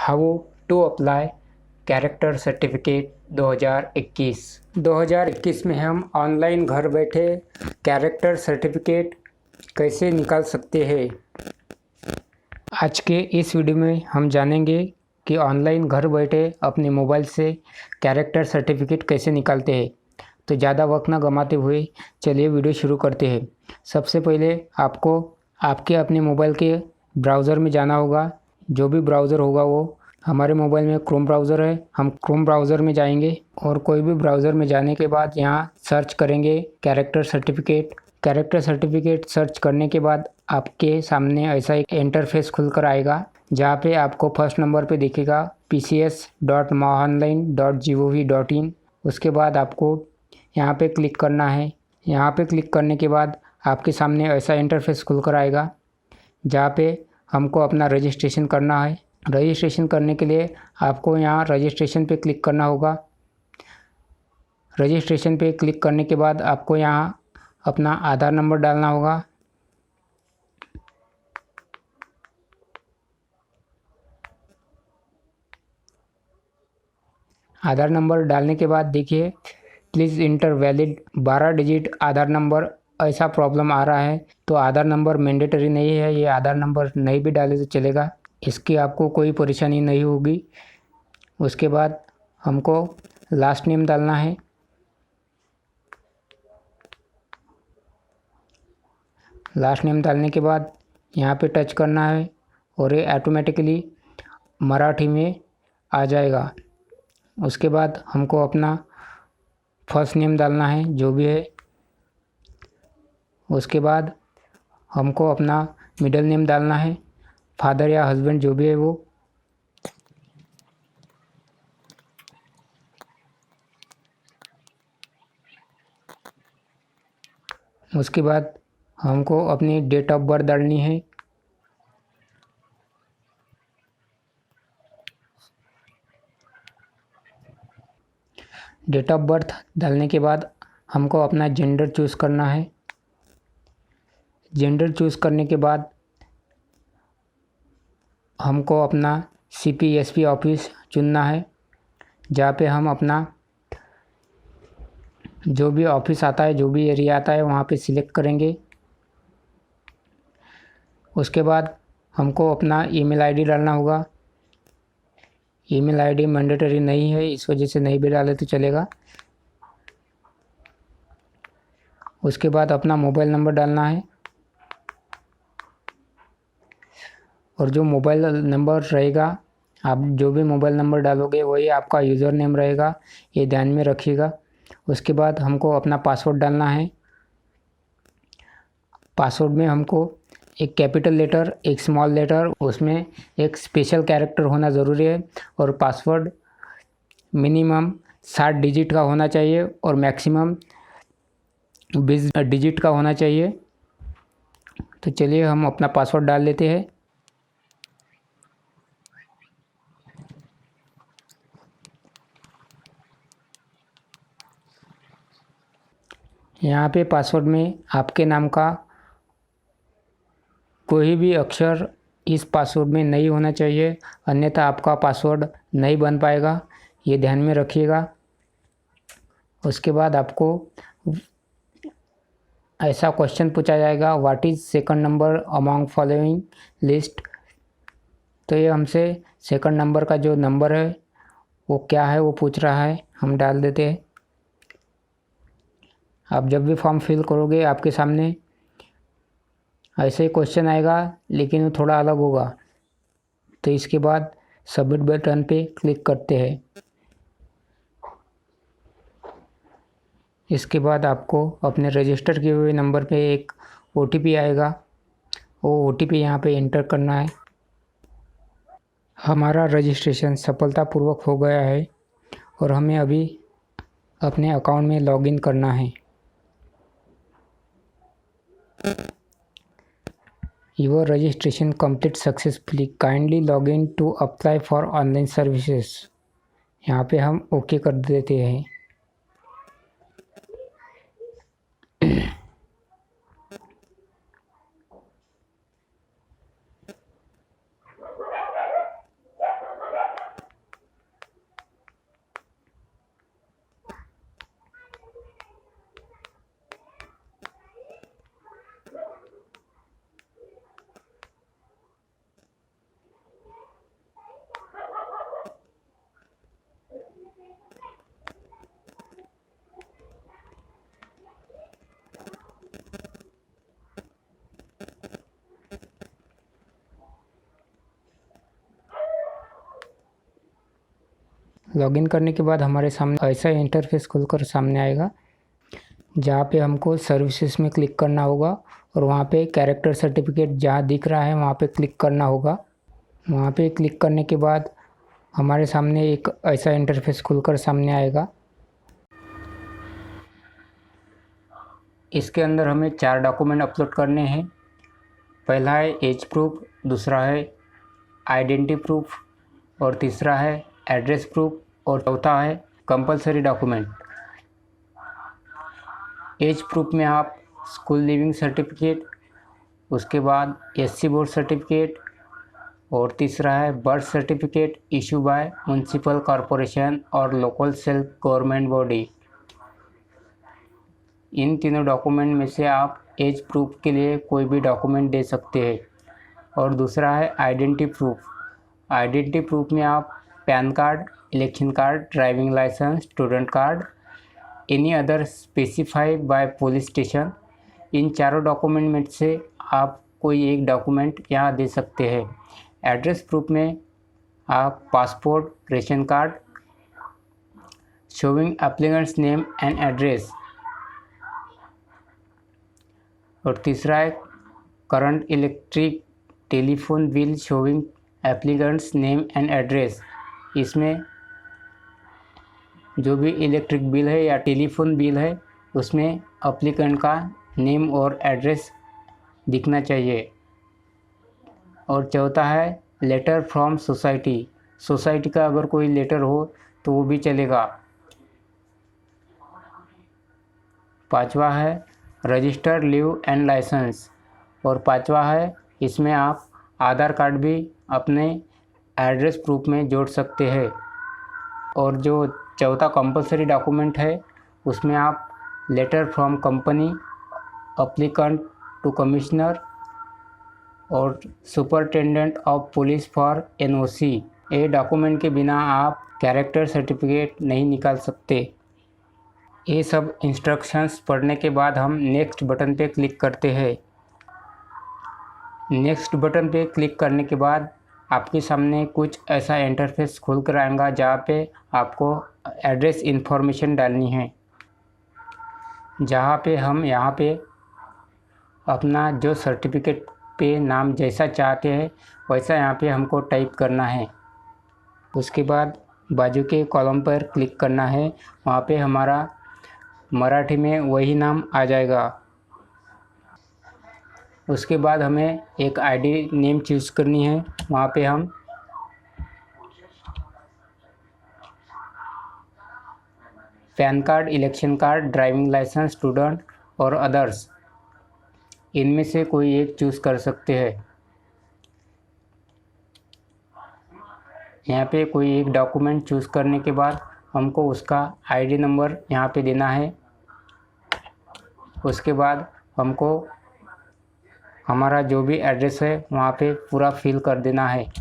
How to apply character certificate 2021 में हम online घर बैठे कैरेक्टर सर्टिफिकेट कैसे निकाल सकते हैं। आज के इस वीडियो में हम जानेंगे कि ऑनलाइन घर बैठे अपने मोबाइल से कैरेक्टर सर्टिफिकेट कैसे निकालते हैं। तो ज़्यादा वक्त ना गंवाते हुए चलिए वीडियो शुरू करते हैं। सबसे पहले आपको आपके अपने मोबाइल के ब्राउज़र में जाना होगा। जो भी ब्राउज़र होगा वो हमारे मोबाइल में क्रोम ब्राउज़र है, हम क्रोम ब्राउज़र में जाएंगे और कोई भी ब्राउज़र में जाने के बाद यहाँ सर्च करेंगे character certificate. Character certificate search करने के बाद आपके सामने ऐसा एक इंटरफेस खुलकर आएगा जहाँ पे आपको फर्स्ट नंबर पे दिखेगा pcs.maonline.gov.in। उसके बाद आपको यहाँ पे क्लिक करना है। यहाँ पे क्लिक करने के बाद आपके सामने ऐसा इंटरफेस खुलकर आएगा जहाँ पे हमको अपना रजिस्ट्रेशन करना है। रजिस्ट्रेशन करने के लिए आपको यहाँ रजिस्ट्रेशन पे क्लिक करना होगा। रजिस्ट्रेशन पे क्लिक करने के बाद आपको यहाँ अपना आधार नंबर डालना होगा। आधार नंबर डालने के बाद देखिए please inter valid 12 digit Aadhaar number, ऐसा प्रॉब्लम आ रहा है। तो आधार नंबर मैंडेटरी नहीं है, ये आधार नंबर नहीं भी डाले तो चलेगा, इसकी आपको कोई परेशानी नहीं होगी। उसके बाद हमको लास्ट नेम डालना है। लास्ट नेम डालने के बाद यहाँ पे टच करना है और ये ऑटोमेटिकली मराठी में आ जाएगा। उसके बाद हमको अपना फर्स्ट नेम डालना है जो भी है। उसके बाद हमको अपना मिडिल नेम डालना है, फादर या हस्बैंड जो भी है वो। उसके बाद हमको अपनी डेट ऑफ बर्थ डालनी है। डेट ऑफ बर्थ डालने के बाद हमको अपना जेंडर चूज़ करना है। जेंडर चूज़ करने के बाद हमको अपना CPSP ऑफिस चुनना है जहाँ पे हम अपना जो भी ऑफिस आता है, जो भी एरिया आता है वहाँ पे सिलेक्ट करेंगे। उसके बाद हमको अपना ईमेल आईडी डालना होगा। ईमेल आईडी मैंडेटरी नहीं है, इस वजह से नहीं भी डाले तो चलेगा। उसके बाद अपना मोबाइल नंबर डालना है और जो मोबाइल नंबर रहेगा, आप जो भी मोबाइल नंबर डालोगे वही आपका यूज़र नेम रहेगा, ये ध्यान में रखिएगा। उसके बाद हमको अपना पासवर्ड डालना है। पासवर्ड में हमको एक कैपिटल लेटर, एक स्मॉल लेटर, उसमें एक स्पेशल कैरेक्टर होना ज़रूरी है और पासवर्ड मिनिमम 60 डिजिट का होना चाहिए और मैक्सिमम 20 डिजिट का होना चाहिए। तो चलिए हम अपना पासवर्ड डाल लेते हैं। यहाँ पे पासवर्ड में आपके नाम का कोई भी अक्षर इस पासवर्ड में नहीं होना चाहिए, अन्यथा आपका पासवर्ड नहीं बन पाएगा, ये ध्यान में रखिएगा। उसके बाद आपको ऐसा क्वेश्चन पूछा जाएगा, what is second number among following list. तो ये हमसे सेकंड नंबर का जो नंबर है वो क्या है वो पूछ रहा है, हम डाल देते हैं। आप जब भी फॉर्म फिल करोगे आपके सामने ऐसे ही क्वेश्चन आएगा, लेकिन वो थोड़ा अलग होगा। तो इसके बाद सबमिट बटन पे क्लिक करते हैं। इसके बाद आपको अपने रजिस्टर किए हुए नंबर पे एक OTP आएगा, वो OTP यहाँ पे एंटर करना है। हमारा रजिस्ट्रेशन सफलतापूर्वक हो गया है और हमें अभी अपने अकाउंट में लॉगिन करना है। Your registration complete successfully. Kindly log in to apply for online services. यहाँ पे हम ओके कर देते हैं। लॉगिन करने के बाद हमारे सामने ऐसा इंटरफेस खुलकर सामने आएगा, जहाँ पे हमको सर्विसेज में क्लिक करना होगा और वहाँ पे कैरेक्टर सर्टिफिकेट जहाँ दिख रहा है वहाँ पे क्लिक करना होगा। वहाँ पे क्लिक करने के बाद हमारे सामने एक ऐसा इंटरफेस खुलकर सामने आएगा। इसके अंदर हमें 4 डॉक्यूमेंट अपलोड करने हैं। पहला है एज प्रूफ, दूसरा है आइडेंटिटी प्रूफ और तीसरा है एड्रेस प्रूफ और चौथा है कंपलसरी डॉक्यूमेंट। एज प्रूफ में आप स्कूल लिविंग सर्टिफिकेट, उसके बाद एससी बोर्ड सर्टिफिकेट और तीसरा है birth certificate issue bye municipal corporation और लोकल सेल्फ गवर्नमेंट बॉडी। इन तीनों डॉक्यूमेंट में से आप एज प्रूफ के लिए कोई भी डॉक्यूमेंट दे सकते हैं। और दूसरा है आइडेंटिटी प्रूफ। आइडेंटिटी प्रूफ में आप PAN card, election card, driving licence, student card, any other specified by police station, इन चारों डॉक्यूमेंट में से आप कोई एक डॉक्यूमेंट यहाँ दे सकते हैं। एड्रेस प्रूफ में आप passport, ration card showing applicants name and address, और तीसरा है current electric telephone bill showing applicants name and address. इसमें जो भी इलेक्ट्रिक बिल है या टेलीफोन बिल है उसमें एप्लीकेंट का नेम और एड्रेस दिखना चाहिए। और चौथा है लेटर फ्रॉम सोसाइटी। सोसाइटी का अगर कोई लेटर हो तो वो भी चलेगा। पांचवा है रजिस्टर लीव एंड लाइसेंस, और पांचवा है इसमें आप आधार कार्ड भी अपने एड्रेस प्रूफ में जोड़ सकते हैं। और जो चौथा कंपलसरी डॉक्यूमेंट है उसमें आप letter from company, applicant to commissioner और superintendent of police for NOC, ये डॉक्यूमेंट के बिना आप कैरेक्टर सर्टिफिकेट नहीं निकाल सकते। ये सब इंस्ट्रक्शंस पढ़ने के बाद हम नेक्स्ट बटन पे क्लिक करते हैं। नेक्स्ट बटन पे क्लिक करने के बाद आपके सामने कुछ ऐसा इंटरफेस खुल कर आएगा जहाँ पे आपको एड्रेस इन्फॉर्मेशन डालनी है, जहाँ पे हम यहाँ पे अपना जो सर्टिफिकेट पे नाम जैसा चाहते हैं वैसा यहाँ पे हमको टाइप करना है। उसके बाद बाजू के कॉलम पर क्लिक करना है, वहाँ पे हमारा मराठी में वही नाम आ जाएगा। उसके बाद हमें एक आईडी नेम चूज़ करनी है, वहाँ पे हम PAN card, election card, driving licence, student और अदर्स, इनमें से कोई एक चूज़ कर सकते हैं। यहाँ पे कोई एक डॉक्यूमेंट चूज़ करने के बाद हमको उसका आईडी नंबर यहाँ पे देना है। उसके बाद हमको हमारा जो भी एड्रेस है वहाँ पे पूरा फिल कर देना है।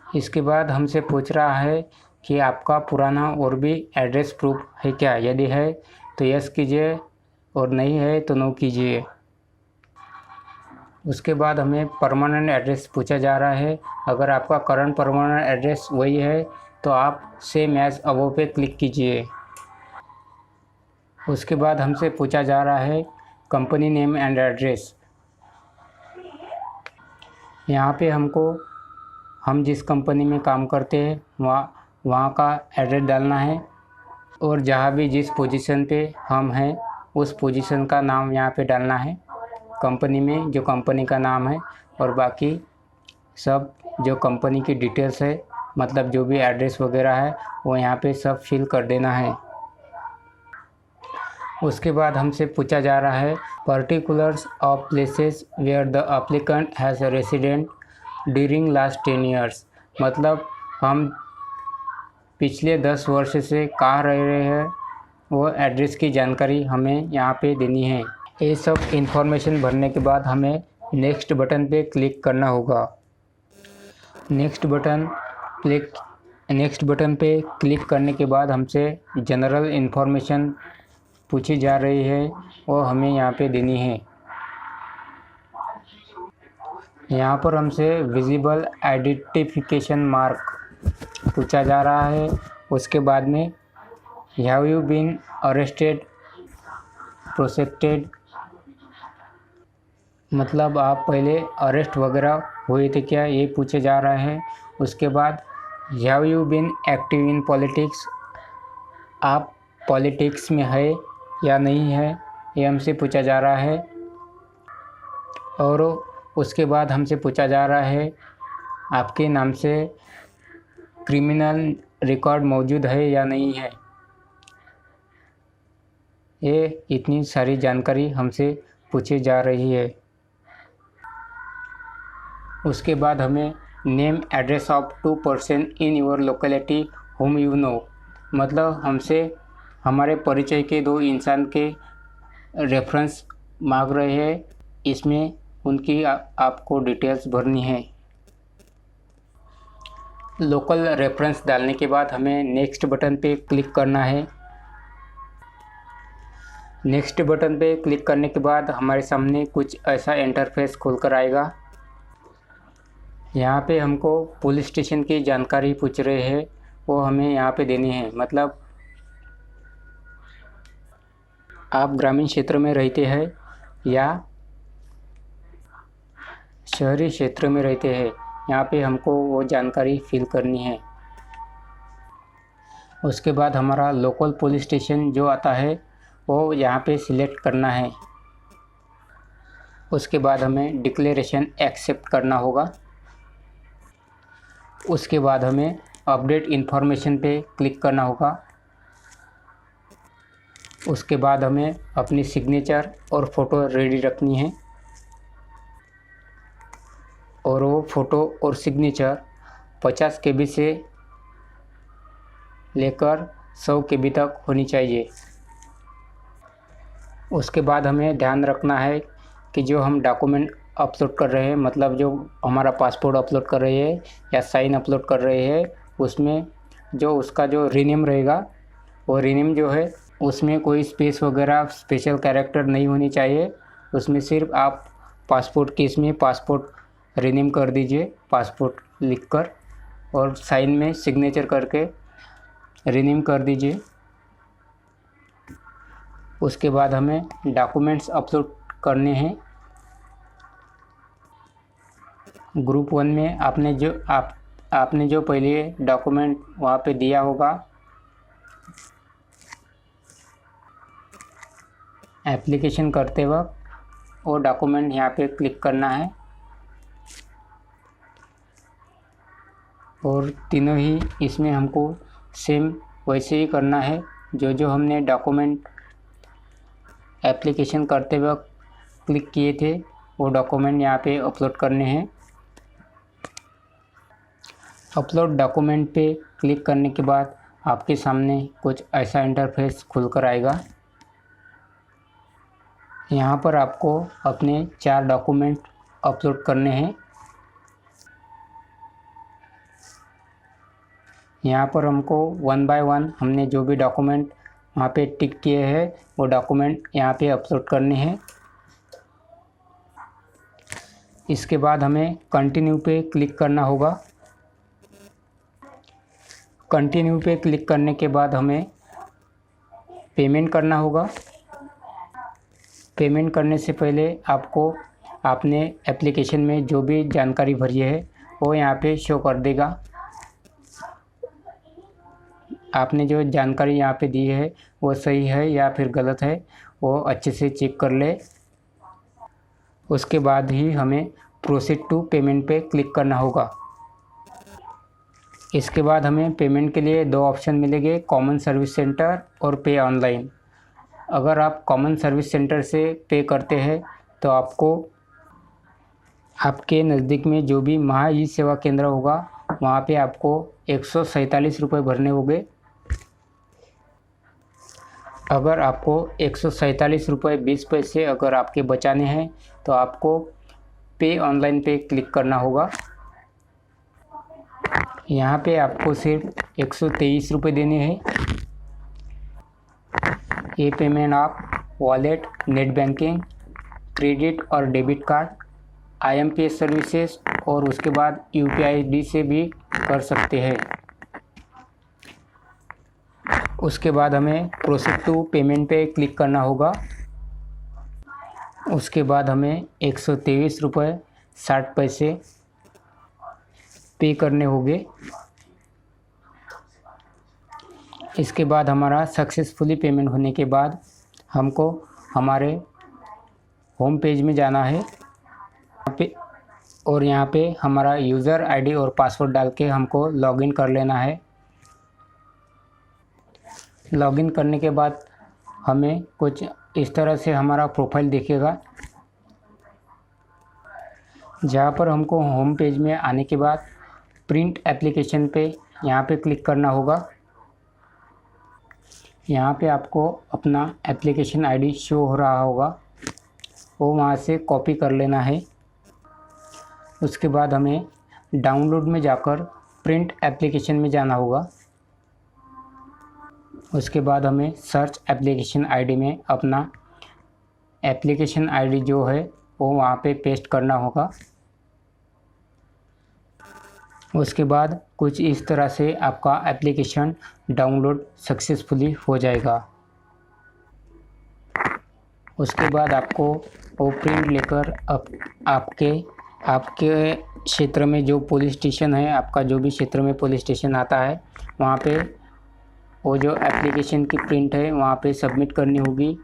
इसके बाद हमसे पूछ रहा है कि आपका पुराना और भी एड्रेस प्रूफ है क्या, यदि है तो यस कीजिए और नहीं है तो नो कीजिए। उसके बाद हमें परमानेंट एड्रेस पूछा जा रहा है। अगर आपका करंट परमानेंट एड्रेस वही है तो आप सेम एज अबव पे क्लिक कीजिए। उसके बाद हमसे पूछा जा रहा है कंपनी नेम एंड एड्रेस। यहाँ पे हमको हम जिस कंपनी में काम करते हैं वहाँ का एड्रेस डालना है, और जहाँ भी जिस पोजीशन पे हम हैं उस पोजीशन का नाम यहाँ पे डालना है कंपनी में, जो कंपनी का नाम है, और बाकी सब जो कंपनी की डिटेल्स है, मतलब जो भी एड्रेस वगैरह है वो यहाँ पे सब फिल कर देना है। उसके बाद हमसे पूछा जा रहा है particulars of places where the applicant has resident during last 10 years, मतलब हम पिछले 10 वर्ष से कहाँ रह रहे हैं वो एड्रेस की जानकारी हमें यहाँ पे देनी है। ये सब इंफॉर्मेशन भरने के बाद हमें नेक्स्ट बटन पे क्लिक करना होगा। नेक्स्ट बटन पे क्लिक करने के बाद हमसे जनरल इंफॉर्मेशन पूछी जा रही है, वो हमें यहाँ पे देनी है। यहाँ पर हमसे विजिबल आइडेंटिफिकेशन मार्क पूछा जा रहा है। उसके बाद में हैव यू बीन अरेस्टेड, प्रोसेक्टेड, मतलब आप पहले अरेस्ट वगैरह हुए थे क्या, ये पूछे जा रहा है। उसके बाद have you been active in politics, आप पॉलिटिक्स में है या नहीं है, ये हमसे पूछा जा रहा है। और उसके बाद हमसे पूछा जा रहा है आपके नाम से क्रिमिनल रिकॉर्ड मौजूद है या नहीं है। ये इतनी सारी जानकारी हमसे पूछी जा रही है। उसके बाद हमें name address of 2 person in your locality home you know, मतलब हमसे हमारे परिचय के 2 इंसान के रेफरेंस मांग रहे हैं। इसमें उनकी आपको डिटेल्स भरनी है। लोकल रेफरेंस डालने के बाद हमें नेक्स्ट बटन पे क्लिक करना है। नेक्स्ट बटन पे क्लिक करने के बाद हमारे सामने कुछ ऐसा इंटरफेस खुलकर आएगा। यहाँ पे हमको पुलिस स्टेशन की जानकारी पूछ रहे हैं, वो हमें यहाँ पे देनी है। मतलब आप ग्रामीण क्षेत्र में रहते हैं या शहरी क्षेत्र में रहते हैं, यहाँ पे हमको वो जानकारी फिल करनी है। उसके बाद हमारा लोकल पुलिस स्टेशन जो आता है वो यहाँ पे सिलेक्ट करना है। उसके बाद हमें डिक्लेरेशन एक्सेप्ट करना होगा। उसके बाद हमें अपडेट इन्फॉर्मेशन पे क्लिक करना होगा। उसके बाद हमें अपनी सिग्नेचर और फ़ोटो रेडी रखनी है, और वो फ़ोटो और सिग्नेचर 50 KB से लेकर 100 KB तक होनी चाहिए। उसके बाद हमें ध्यान रखना है कि जो हम डॉक्यूमेंट अपलोड कर रहे हैं, मतलब जो हमारा पासपोर्ट अपलोड कर रहे हैं या साइन अपलोड कर रहे हैं, उसमें जो उसका जो रीनेम रहेगा, वो रीनेम जो है उसमें कोई स्पेस वगैरह स्पेशल कैरेक्टर नहीं होनी चाहिए। उसमें सिर्फ आप पासपोर्ट केस में पासपोर्ट रीनेम कर दीजिए, पासपोर्ट लिखकर, और साइन में सिग्नेचर करके रीनेम कर दीजिए। उसके बाद हमें डॉक्यूमेंट्स अपलोड करने हैं। ग्रुप 1 में आपने जो पहले डॉक्यूमेंट वहाँ पे दिया होगा, एप्लीकेशन करते वक्त वो डॉक्यूमेंट यहाँ पे क्लिक करना है। और तीनों ही इसमें हमको सेम वैसे ही करना है। जो हमने डॉक्यूमेंट एप्लीकेशन करते वक्त क्लिक किए थे, वो डॉक्यूमेंट यहाँ पे अपलोड करने हैं। अपलोड डॉक्यूमेंट पे क्लिक करने के बाद आपके सामने कुछ ऐसा इंटरफेस खुलकर आएगा। यहाँ पर आपको अपने 4 डॉक्यूमेंट अपलोड करने हैं। यहाँ पर हमको 1 बाय 1 हमने जो भी डॉक्यूमेंट वहाँ पे टिक किए हैं वो डॉक्यूमेंट यहाँ पे अपलोड करने हैं। इसके बाद हमें कंटिन्यू पे क्लिक करना होगा। कंटिन्यू पे क्लिक करने के बाद हमें पेमेंट करना होगा। पेमेंट करने से पहले आपको आपने एप्लीकेशन में जो भी जानकारी भरी है वो यहाँ पे शो कर देगा। आपने जो जानकारी यहाँ पे दी है वो सही है या फिर गलत है, वो अच्छे से चेक कर ले। उसके बाद ही हमें प्रोसीड टू पेमेंट पे क्लिक करना होगा। इसके बाद हमें पेमेंट के लिए 2 ऑप्शन मिलेंगे, कॉमन सर्विस सेंटर और पे ऑनलाइन। अगर आप कॉमन सर्विस सेंटर से पे करते हैं तो आपको आपके नज़दीक में जो भी महा ई सेवा केंद्र होगा वहाँ पे आपको 147 रुपये भरने होंगे। अगर आपको 147 रुपये 20 पैसे अगर आपके बचाने हैं तो आपको पे ऑनलाइन पे क्लिक करना होगा। यहाँ पे आपको सिर्फ 123 रुपये देने हैं। ये पेमेंट आप वॉलेट, नेट बैंकिंग, क्रेडिट और डेबिट कार्ड, IMPS सर्विसेज और उसके बाद UPI ID से भी कर सकते हैं। उसके बाद हमें प्रोसीड टू पेमेंट पे क्लिक करना होगा। उसके बाद हमें 123 रुपये 60 पैसे पे करने होंगे। इसके बाद हमारा सक्सेसफुली पेमेंट होने के बाद हमको हमारे होम पेज में जाना है और यहाँ पे हमारा यूज़र आईडी और पासवर्ड डाल के हमको लॉगिन कर लेना है। लॉगिन करने के बाद हमें कुछ इस तरह से हमारा प्रोफाइल दिखेगा, जहाँ पर हमको होम पेज में आने के बाद प्रिंट एप्लीकेशन पे यहाँ पे क्लिक करना होगा। यहाँ पे आपको अपना एप्लीकेशन आईडी शो हो रहा होगा, वो वहाँ से कॉपी कर लेना है। उसके बाद हमें डाउनलोड में जाकर प्रिंट एप्लीकेशन में जाना होगा। उसके बाद हमें सर्च एप्लीकेशन आईडी में अपना एप्लीकेशन आईडी जो है वो वहाँ पे पेस्ट करना होगा। उसके बाद कुछ इस तरह से आपका एप्लीकेशन डाउनलोड सक्सेसफुली हो जाएगा। उसके बाद आपको वो प्रिंट लेकर आपके क्षेत्र में जो पुलिस स्टेशन है, आपका जो भी क्षेत्र में पुलिस स्टेशन आता है, वहाँ पे वो जो एप्लीकेशन की प्रिंट है वहाँ पे सबमिट करनी होगी।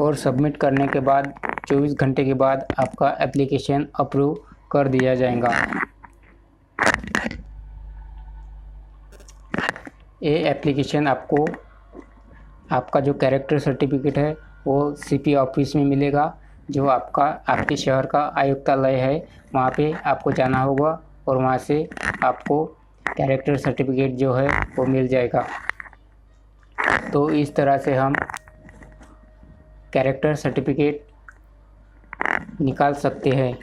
और सबमिट करने के बाद 24 घंटे के बाद आपका एप्लीकेशन अप्रूव कर दिया जाएगा। ये एप्लीकेशन आपको आपका जो कैरेक्टर सर्टिफिकेट है वो सीपी ऑफिस में मिलेगा, जो आपके शहर का आयुक्तालय है। वहाँ पे आपको जाना होगा और वहाँ से आपको कैरेक्टर सर्टिफिकेट जो है वो मिल जाएगा। तो इस तरह से हम कैरेक्टर सर्टिफिकेट निकाल सकते हैं।